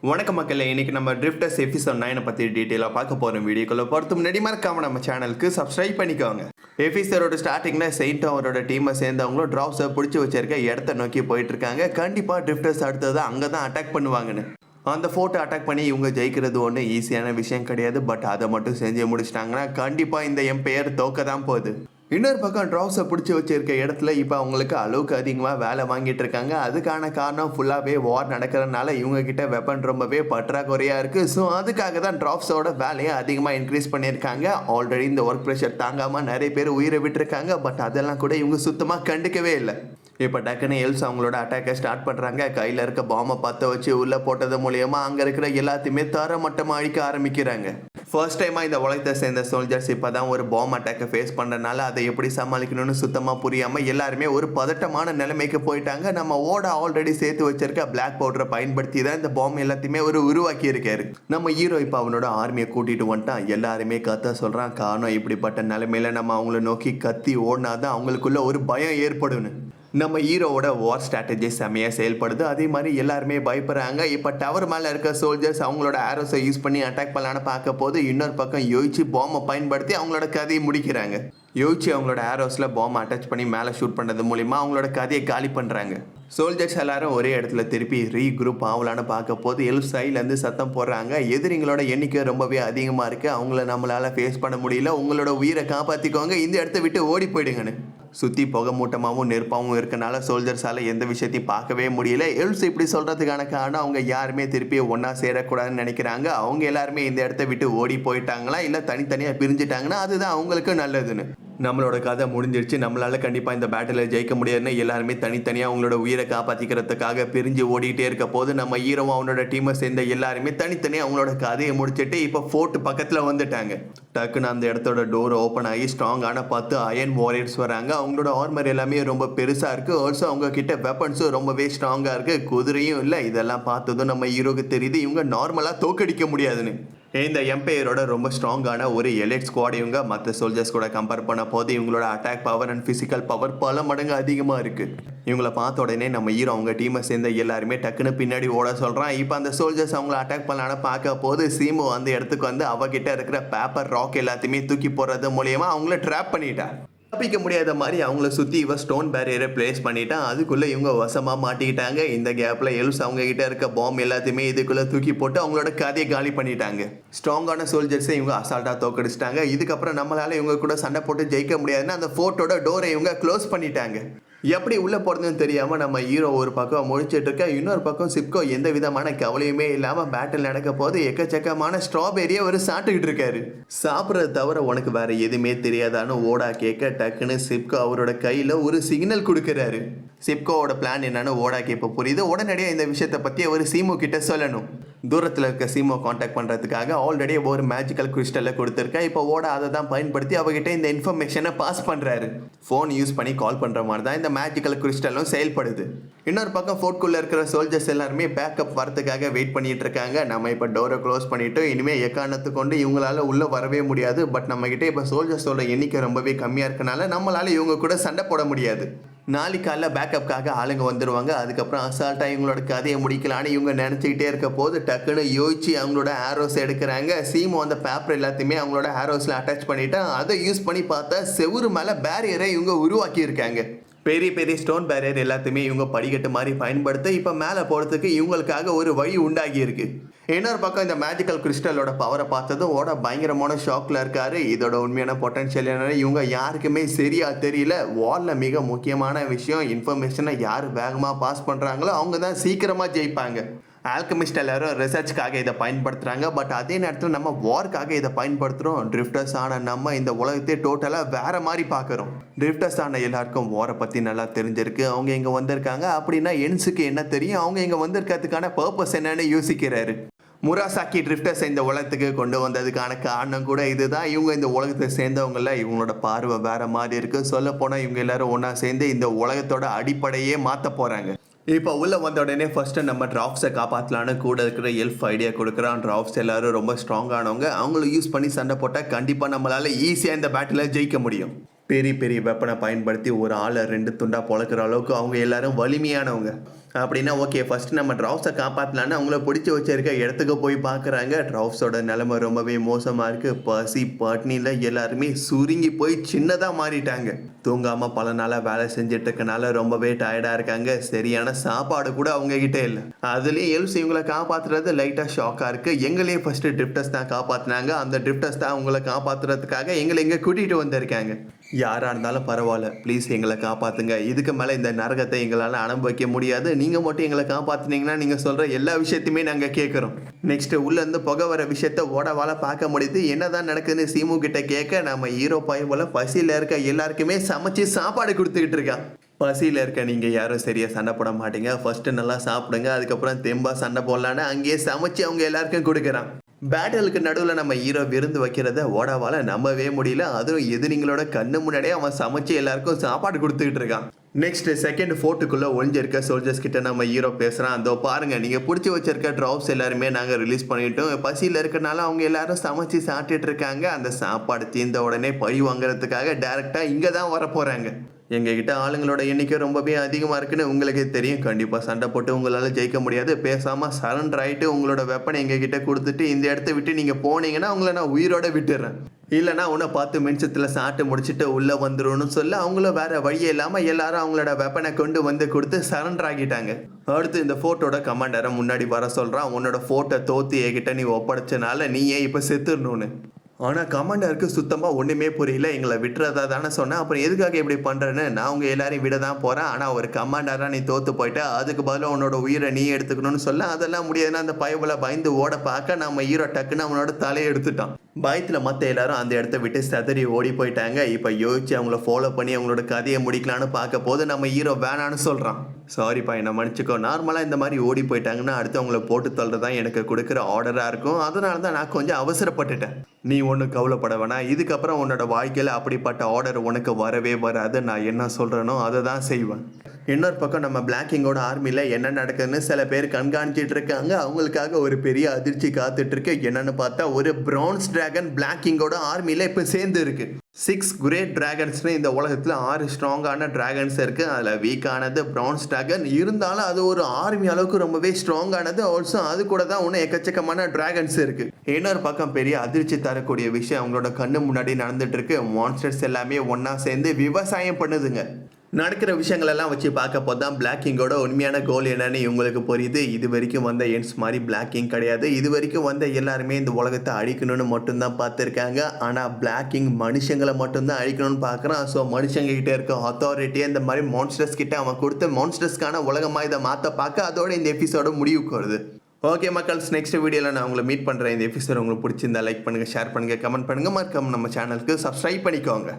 வணக்கம் மக்களே, இன்னைக்கு நம்ம ட்ரிஃப்டர்ஸ் எபிசோட் 9 பற்றி டீட்டெயிலாக பார்க்க போகிறோம். வீடியோக்குள்ளே பொறுத்து முன்னாடி மறக்காம நம்ம சேனலுக்கு சப்ஸ்கிரைப் பண்ணிக்கோங்க. எபிசோடோட ஸ்டார்டிங்கில் செயின்ட் அவரோட டீமை சேர்ந்தவங்களும் ட்ராப்ஸை பிடிச்சி வச்சிருக்க இடத்த நோக்கி போயிட்டு இருக்காங்க. கண்டிப்பாக ட்ரிஃப்டர்ஸ் அடுத்தது அங்கே தான் அட்டாக் பண்ணுவாங்கன்னு. அந்த ஃபோர்ட்டை அட்டாக் பண்ணி இவங்க ஜெயிக்கிறது ஒன்றும் ஈஸியான விஷயம் கிடையாது. பட் அதை மட்டும் செஞ்சு முடிச்சிட்டாங்கன்னா கண்டிப்பாக இந்த எம்பையர் தோக்க தான் போகுது. இன்னொரு பக்கம் ட்ராப்ஸை பிடிச்சி வச்சிருக்க இடத்துல இப்போ அவங்களுக்கு அளவுக்கு அதிகமாக வேலை வாங்கிட்டு இருக்காங்க. அதுக்கான காரணம் ஃபுல்லாகவே வார் நடக்கிறதுனால இவங்க கிட்ட வெப்பன் ரொம்பவே பற்றாக்குறையாக இருக்குது. ஸோ அதுக்காக தான் ட்ராப்ஸோட வேலையை அதிகமாக இன்க்ரீஸ் பண்ணியிருக்காங்க. ஆல்ரெடி இந்த ஒர்க் ப்ரெஷர் தாங்காமல் நிறைய பேர் உயிரை விட்டுருக்காங்க. பட் அதெல்லாம் கூட இவங்க சுத்தமாக கண்டுக்கவே இல்லை. இப்போ டக்குன்னு எல்ஸ் அவங்களோட அட்டாக்கை ஸ்டார்ட் பண்ணுறாங்க. கையில் இருக்க பாம்பை பற்ற வச்சு உள்ளே போட்டது மூலியமாக அங்கே இருக்கிற எல்லாத்தையுமே தரமட்டமாக அழிக்க ஆரம்பிக்கிறாங்க. ஃபர்ஸ்ட் டைமாக இந்த உலகத்தை சேர்ந்த சோல்ஜர்ஸ் இப்போ தான் ஒரு பாம் அட்டாக்கை ஃபேஸ் பண்ணுறதுனால அதை எப்படி சமாளிக்கணும்னு சுத்தமாக புரியாமல் எல்லாருமே ஒரு பதட்டமான நிலைமைக்கு போயிட்டாங்க. நம்ம ஓட ஆல்ரெடி சேர்த்து வச்சிருக்க பிளாக் பவுடரை பயன்படுத்தி தான் இந்த பாம் எல்லாத்தையுமே உருவாக்கி இருக்காரு. நம்ம ஹீரோ இப்போ அவனோட ஆர்மியை கூட்டிகிட்டு வந்துட்டான். எல்லாருமே கத்த சொல்கிறான். காரணம் இப்படிப்பட்ட நிலைமையில நம்ம அவங்கள நோக்கி கத்தி ஓடினா தான் அவங்களுக்குள்ள ஒரு பயம் ஏற்படும்னு. நம்ம ஹீரோவோட வார் ஸ்ட்ராட்டஜி செம்மையாக செயல்படுது. அதே மாதிரி எல்லாருமே பயப்படுறாங்க. இப்போ டவர் மேலே இருக்க சோல்ஜர்ஸ் அவங்களோட ஆரோஸை யூஸ் பண்ணி அட்டாக் பண்ணலான்னு பார்க்க போது இன்னொரு பக்கம் யோசிச்சு பாம்பை பயன்படுத்தி அவங்களோட கதையை முடிக்கிறாங்க. யோசிச்சு அவங்களோட ஆரோஸில் பாம்பை அட்டாச் பண்ணி மேலே ஷூட் பண்ணுறது மூலிமா அவங்களோட கதையை காலி பண்ணுறாங்க. சோல்ஜர்ஸ் எல்லாரும் ஒரே இடத்துல திருப்பி ரீக்ரூப் ஆகலான்னு பார்க்க போது எல் சைட்லேருந்து சத்தம் போடுறாங்க. எதிரிங்களோட எண்ணிக்கை ரொம்பவே அதிகமாக இருக்குது. அவங்கள நம்மளால் ஃபேஸ் பண்ண முடியல. உங்களோட உயிரை காப்பாற்றிக்கோங்க, இந்த இடத்த விட்டு ஓடி போயிடுங்கன்னு. சுற்றி புகை மூட்டமாகவும் நெருப்பாகவும் இருக்கனால சோல்ஜர்ஸால் எந்த விஷயத்தையும் பார்க்கவே முடியல. எல்ஸ் இப்படி சொல்கிறதுக்கான காரணம் அவங்க யாருமே திருப்பி ஒன்றா சேரக்கூடாதுன்னு நினைக்கிறாங்க. அவங்க எல்லாருமே இந்த இடத்த விட்டு ஓடி போயிட்டாங்களா இல்லை தனித்தனியாக பிரிஞ்சுட்டாங்கன்னா அதுதான் அவங்களுக்கு நல்லதுன்னு. நம்மளோட கதை முடிஞ்சிருச்சு. நம்மளால் கண்டிப்பாக இந்த பேட்டில் ஜெயிக்க முடியாதுன்னு எல்லாருமே தனித்தனியாக அவங்களோட உயிரை காப்பாற்றிக்கிறதுக்காக பிரிஞ்சு ஓடிட்டே இருக்க போது நம்ம ஹீரோவும் அவனோட டீமை சேர்ந்த எல்லாருமே தனித்தனியாக அவங்களோட கதையை முடிச்சுட்டு இப்போ ஃபோர்ட் பக்கத்தில் வந்துட்டாங்க. டக்குன்னு அந்த இடத்தோட டோர் ஓப்பன் ஆகி ஸ்ட்ராங்கான 10 அயன் வாரியர்ஸ் வராங்க. அவங்களோட ஆர்மர் எல்லாமே ரொம்ப பெருசாக இருக்குது. ஆல்சோ அவங்க கிட்ட வெப்பன்ஸும் ரொம்பவே ஸ்ட்ராங்காக இருக்குது. குதிரையும் இல்லை. இதெல்லாம் பார்த்ததும் நம்ம ஹீரோக்கு தெரியுது இவங்க நார்மலாக தோக்கடிக்க முடியாதுன்னு. இந்த எம்பையரோட ரொம்ப ஸ்ட்ராங்கான ஒரு எலைட் ஸ்குவாட் இவங்க மற்ற சோல்ஜர்ஸ் கூட கம்பேர் பண்ண போது இவங்களோட attack power and physical power பல மடங்கு அதிகமாக இருக்குது. இவங்கள பார்த்த உடனே நம்ம ஹீரோ அவங்க டீமை சேர்ந்த எல்லாருமே டக்குன்னு பின்னாடி ஓட சொல்கிறான். இப்போ அந்த சோல்ஜர்ஸ் அவங்கள அட்டாக் பண்ணலான்னு பார்க்க போது சீமோ அந்த இடத்துக்கு வந்து அவகிட்ட இருக்கிற பேப்பர் ராக் எல்லாத்தையுமே தூக்கி போடுறது மூலியமாக அவங்கள ட்ராப் பண்ணிட்டா. தப்பிக்க முடியாத மாதிரி அவங்கள சுற்றி இவ ஸ்டோன் பேரியரை பிளேஸ் பண்ணிட்டான். அதுக்குள்ளே இவங்க வசமாக மாட்டிக்கிட்டாங்க. இந்த கேப்பில் எல்ஸ் அவங்க கிட்ட இருக்க பாம்பு எல்லாத்தையுமே இதுக்குள்ளே தூக்கி போட்டு அவங்களோட கதையை காலி பண்ணிட்டாங்க. ஸ்ட்ராங்கான சோல்ஜர்ஸை இவங்க அசால்ட்டாக தோக்கடிச்சிட்டாங்க. இதுக்கப்புறம் நம்மளால் இவங்க கூட சண்டை போட்டு ஜெயிக்க முடியாதுன்னு அந்த ஃபோர்ட்டோட டோரை இவங்க க்ளோஸ் பண்ணிட்டாங்க. எப்படி உள்ளே போகிறதுன்னு தெரியாமல் நம்ம ஹீரோ ஒரு பக்கம் முழிச்சிட்டு இருக்க, இன்னொரு பக்கம் சிப்கோ எந்த விதமான கவலையுமே இல்லாமல் பேட்டில் நடக்க போது எக்கச்சக்கமான ஸ்ட்ராபெரியை ஒரு சாப்பிட்டுக்கிட்டு இருக்காரு. சாப்பிட்றது தவிர உனக்கு வேற எதுவுமே தெரியாதான்னு ஓடா கேட்க டக்குன்னு சிப்கோ அவரோட கையில் ஒரு சிக்னல் கொடுக்குறாரு. சிப்கோவோட பிளான் என்னன்னு ஓடாக்கு இப்போ புரியுது. உடனடியாக இந்த விஷயத்தை பற்றி அவர் சீமோ கிட்ட சொல்லணும். தூரத்தில் இருக்க சீமோ காண்டாக்ட் பண்ணுறதுக்காக ஆல்ரெடி ஒரு மேஜிக்கல் கிறிஸ்டலை கொடுத்துருக்கா. இப்போ ஓட அதை தான் பயன்படுத்தி அவகிட்ட இந்த இன்ஃபர்மேஷனை பாஸ் பண்ணுறாரு. ஃபோன் யூஸ் பண்ணி கால் பண்ணுற மாதிரி தான் இந்த மேஜிக்கல் கிறிஸ்டலும் செயல்படுது. இன்னொரு பக்கம் ஃபோர்ட்குள்ளே இருக்கிற சோல்ஜர்ஸ் எல்லாருமே பேக்கப் வரதுக்காக வெயிட் பண்ணிட்டு இருக்காங்க. நம்ம இப்போ டோரை க்ளோஸ் பண்ணிவிட்டு இனிமேல் எக்காரணத்தை கொண்டு இவங்களால உள்ளே வரவே முடியாது. பட் நம்மக்கிட்ட இப்போ சோல்ஜர்ஸோட எண்ணிக்கை ரொம்பவே கம்மியாக இருக்கனால நம்மளால் இவங்க கூட சண்டை போட முடியாது. நாளைக்கு காலைல பேக்கப்புக்காக ஆளுங்க வந்துடுவாங்க. அதுக்கப்புறம் அசால்ட்டாக இவங்களோட கதையை முடிக்கலான்னு இவங்க நினச்சிக்கிட்டே இருக்க போது டக்குன்னு யோசிச்சு அவங்களோட ஆரோஸ் எடுக்கிறாங்க. சீமோ அந்த பேப்பர் எல்லாத்தையுமே அவங்களோட ஆரோஸில் அட்டாச் பண்ணிவிட்டு அதை யூஸ் பண்ணி பார்த்தா செவுரு மேலே பேரியரை இவங்க உருவாக்கியிருக்காங்க. பெரிய பெரிய ஸ்டோன் பேரியர் எல்லாத்தையுமே இவங்க படிக்கட்டு மாதிரி பயன்படுத்த இப்போ மேலே போகிறதுக்கு இவங்களுக்காக ஒரு வழி உண்டாகி இருக்கு. இன்னொரு பக்கம் இந்த மேஜிக்கல் கிறிஸ்டலோட பவரை பார்த்ததும் ஓட பயங்கரமான ஷாக்கில் இருக்காரு. இதோட உண்மையான பொட்டன்ஷியல் என்னன்னு இவங்க யாருக்குமே சரியாக தெரியல. வாலில் மிக முக்கியமான விஷயம், இன்ஃபர்மேஷனை யார் வேகமாக பாஸ் பண்ணுறாங்களோ அவங்க தான் சீக்கிரமாக ஜெயிப்பாங்க. ஆல்கமிஸ்ட் எல்லாரும் ரிசர்ச்காக இதை பயன்படுத்துகிறாங்க. பட் அதே நேரத்தில் நம்ம வார்க்காக இதை பயன்படுத்துகிறோம். ட்ரிஃப்டர்ஸ் ஆன நம்ம இந்த உலகத்தை டோட்டலாக வேறு மாதிரி பார்க்குறோம். ட்ரிஃப்டர்ஸ் ஆன எல்லாருக்கும் வாரை பற்றி நல்லா தெரிஞ்சிருக்கு. அவங்க இங்கே வந்திருக்காங்க அப்படின்னா என்ஸுக்கு என்ன தெரியும், அவங்க இங்கே வந்திருக்கிறதுக்கான பர்பஸ் என்னன்னு யோசிக்கிறாரு. முராசாக்கி ட்ரிஃப்டர்ஸ் இந்த உலகத்துக்கு கொண்டு வந்ததுக்கான காரணம் கூட இதுதான். இவங்க இந்த உலகத்தை சேர்ந்தவங்கள இவங்களோட பார்வை வேறு மாதிரி இருக்குது. சொல்லப்போனால் இவங்க எல்லாரும் ஒன்றா சேர்ந்து இந்த உலகத்தோட அடிப்படையே மாற்ற போகிறாங்க. இப்போ உள்ளே வந்த உடனே ஃபஸ்ட்டு நம்ம ட்ராப்ஸை காப்பாற்றலான்னு கூட இருக்கிற எல்ஃப் ஐடியா கொடுக்குறான். ட்ராப்ஸ் எல்லோரும் ரொம்ப ஸ்ட்ராங்கானவங்க. அவங்கள யூஸ் பண்ணி சண்டை போட்டால் கண்டிப்பாக நம்மளால் ஈஸியாக இந்த பேட்டில் ஜெயிக்க முடியும். பெரிய பெரிய வெப்பனை பயன்படுத்தி ஒரு ஆளை 2 துண்டாக பொழக்கிற அளவுக்கு அவங்க எல்லாரும் வலிமையானவங்க. அப்படின்னா ஓகே, ஃபர்ஸ்ட் நம்ம ட்ராப்ஸை காப்பாற்றலான்னு அவங்கள பிடிச்சி வச்சிருக்க இடத்துக்கு போய் பார்க்குறாங்க. ட்ராப்ஸோட நிலைமை ரொம்பவே மோசமாக இருக்குது. பசி பட்னியில் எல்லாருமே சுருங்கி போய் சின்னதாக மாறிட்டாங்க. தூங்காமல் பல நாளாக வேலை செஞ்சுட்டு இருக்கனால ரொம்பவே டயர்டாக இருக்காங்க. சரியான சாப்பாடு கூட அவங்க கிட்டே இல்லை. அதுலேயும் எல்ஸ் இவங்களை காப்பாற்றுறது லைட்டாக ஷாக்காக இருக்குது. எங்களையே ஃபஸ்ட்டு ட்ரிப்டர்ஸ் தான் காப்பாற்றினாங்க. அந்த ட்ரிப்டர்ஸ் தான் அவங்கள காப்பாற்றுறதுக்காக எங்களை இங்கே கூட்டிகிட்டு வந்திருக்காங்க. யாராக இருந்தாலும் பரவாயில்ல, ப்ளீஸ் எங்களை காப்பாற்றுங்க. இதுக்கு மேலே இந்த நரகத்தை எங்களால் அனுபவிக்க முடியாது. நீங்கள் மட்டும் எங்களை காப்பாற்றினீங்கன்னா நீங்கள் சொல்கிற எல்லா விஷயத்தையுமே நாங்கள் கேட்குறோம். நெக்ஸ்ட்டு உள்ளேருந்து புகை வர விஷயத்த ஓடவால பார்க்க முடியுது. என்ன தான் நடக்குதுன்னு சீமு கிட்ட கேட்க நம்ம ஹீரோ போல பசியில் இருக்க எல்லாருக்குமே சமைச்சு சாப்பாடு கொடுத்துக்கிட்டு இருக்கா. பசியில் இருக்க நீங்கள் யாரும் சரியாக சண்டை போட மாட்டீங்க. ஃபஸ்ட்டு நல்லா சாப்பிடுங்க, அதுக்கப்புறம் தெம்பா சண்டை போடலான்னு அங்கேயே சமைச்சு அவங்க எல்லாருக்கும் கொடுக்குறான். பேட்டலுக்கு நடுவில் நம்ம ஹீரோ விருந்து வைக்கிறத ஓடாவால் நம்பவே முடியல. அதுவும் எதிரிங்களோட கண்ணு முன்னாடியே அவன் சமைச்சு எல்லாருக்கும் சாப்பாடு கொடுத்துக்கிட்டு இருக்கான். நெக்ஸ்ட் செகண்ட் ஃபோர்ட்டுக்குள்ளே ஒளிஞ்சிருக்க சோல்ஜர்ஸ் கிட்ட நம்ம ஹீரோ பேசுகிறான். அதோ பாருங்கள், நீங்கள் பிடிச்சி வச்சிருக்க ட்ராப்ஸ் எல்லாருமே நாங்கள் ரிலீஸ் பண்ணிட்டோம். பசியில் இருக்கனால அவங்க எல்லாரும் சமைச்சு சாப்பிட்டுட்டு இருக்காங்க. அந்த சாப்பாடு தீர்ந்த உடனே பழி வாங்குறதுக்காக டேரெக்டாக இங்கே தான் வர போகிறாங்க. எங்ககிட்ட ஆளுங்களோட எண்ணிக்கை ரொம்பவே அதிகமாக இருக்குன்னு உங்களுக்கு தெரியும். கண்டிப்பாக சண்டை போட்டு உங்களால் ஜெயிக்க முடியாது. பேசாமல் சரண்டர் ஆகிட்டு உங்களோட வெப்பனை எங்ககிட்ட கொடுத்துட்டு இந்த இடத்த விட்டு நீங்கள் போனீங்கன்னா உங்களை நான் உயிரோட விட்டுடுறேன். இல்லைனா உன்னை 10 நிமிஷத்தில் சாப்பிட்டு முடிச்சுட்டு உள்ளே வந்துடும் சொல்ல அவங்களும் வேறு வழியே இல்லாமல் எல்லாரும் அவங்களோட வெப்பனை கொண்டு வந்து கொடுத்து சரண்டர் ஆகிட்டாங்க. அடுத்து இந்த ஃபோர்ட்டோட கமாண்டரை முன்னாடி வர சொல்கிறான். உன்னோட ஃபோர்ட்டை தோற்று என்கிட்ட நீ ஒப்படைச்சனால நீ ஏன் இப்போ செத்துடணும்னு. ஆனால் கமாண்டருக்கு சுத்தமாக ஒன்றுமே புரியல. எங்களை விட்டுறதா தானே சொன்னேன், அப்புறம் எதுக்காக இப்படி பண்ணுறேன்னு. நான் உங்கள் எல்லாரையும் விட தான் போகிறேன். ஆனால் ஒரு கமாண்டராக நீ தோற்று போயிட்ட, அதுக்கு பதிலாக உன்னோட உயிரை நீ எடுத்துக்கணும்னு சொல்ல அதெல்லாம் முடியாதுன்னா அந்த பயவில் பயந்து ஓட பார்க்க நம்ம ஹீரோ டக்குன்னு அவனோட தலையை எடுத்துட்டான். பயத்தில் மற்ற எல்லாரும் அந்த இடத்த விட்டு சதறி ஓடி போயிட்டாங்க. இப்போ யோசிச்சு அவங்கள ஃபாலோ பண்ணி அவங்களோட கதையை முடிக்கலான்னு பார்க்க போது நம்ம ஹீரோ வேணான்னு சொல்கிறான். சாரிப்பா, என்னை மன்னிச்சிக்கோ. நார்மலாக இந்த மாதிரி ஓடி போயிட்டாங்கன்னா அடுத்து அவங்கள போட்டு தள்ளுறது தான் எனக்கு கொடுக்குற ஆர்டராக இருக்கும். அதனால தான் நான் கொஞ்சம் அவசரப்பட்டுட்டேன். நீ ஒன்றும் கவலைப்பட வேணாம். இதுக்கப்புறம் உன்னோட வாழ்க்கையில் அப்படிப்பட்ட ஆர்டர் உனக்கு வரவே வராது. நான் என்ன சொல்கிறேனோ அதை தான் செய்வேன். இன்னொரு பக்கம் நம்ம பிளாக் கிங்கோட ஆர்மியில் என்ன நடக்குதுன்னு சில பேர் கண்காணிச்சிட்டு இருக்காங்க. அவங்களுக்காக ஒரு பெரிய அதிர்ச்சி காத்துட்ருக்கு. என்னன்னு பார்த்தா ஒரு பிரான்ஸ் டிராகன் பிளாக் கிங்கோட ஆர்மியில் இப்போ சேர்ந்து இருக்கு. 6 கிரேட் டிராகன்ஸ்னு இந்த உலகத்தில் 6 ஸ்ட்ராங்கான டிராகன்ஸ் இருக்குது. அதில் வீக்கானது பிரான்ஸ் டிராகன். இருந்தாலும் அது ஒரு ஆர்மி அளவுக்கு ரொம்பவே ஸ்ட்ராங்கானது. ஆல்சோ அது கூட தான் ஒன்று எக்கச்சக்கமான டிராகன்ஸ் இருக்குது. இன்னொரு பக்கம் பெரிய அதிர்ச்சி தரக்கூடிய விஷயம் அவங்களோட கண்ணு முன்னாடி நடந்துட்டு இருக்கு. மான்ஸ்டர்ஸ் எல்லாமே ஒன்றா சேர்ந்து விவசாயம் பண்ணுதுங்க. நடக்கிற விஷயங்களெல்லாம் வச்சு பார்க்க போது தான் பிளாக் கிங்கோட உண்மையான கோல் என்னன்னு இவங்களுக்கு புரியுது. இது வரைக்கும் வந்த எண்ட்ஸ் மாதிரி பிளாக் கிங் கிடையாது. இது வரைக்கும் வந்த எல்லாருமே இந்த உலகத்தை அழிக்கணும்னு மட்டும்தான் பார்த்துருக்காங்க. ஆனால் பிளாக் கிங் மனுஷங்களை மட்டும்தான் அழிக்கணும்னு பார்க்குறான். ஸோ மனுஷங்க கிட்டே இருக்க அத்தாரிட்டியை இந்த மாதிரி மான்ஸ்டர்ஸ் கிட்ட அவன் கொடுத்து மான்ஸ்டர்ஸ்க்கான உலகமாக இதை மாற்ற பார்க்க அதோட இந்த எபிசோட முடிவுக்கு வருது. ஓகே மக்கள்ஸ், நெக்ஸ்ட் வீடியோவில் நான் உங்களை மீட் பண்ணுறேன். இந்த எபிசோட் உங்களுக்கு பிடிச்சிருந்தா லைக் பண்ணுங்கள், ஷேர் பண்ணுங்கள், கமெண்ட் பண்ணுங்கள். மறக்காம நம்ம சேனலுக்கு சப்ஸ்கிரைப் பண்ணிக்கோங்க.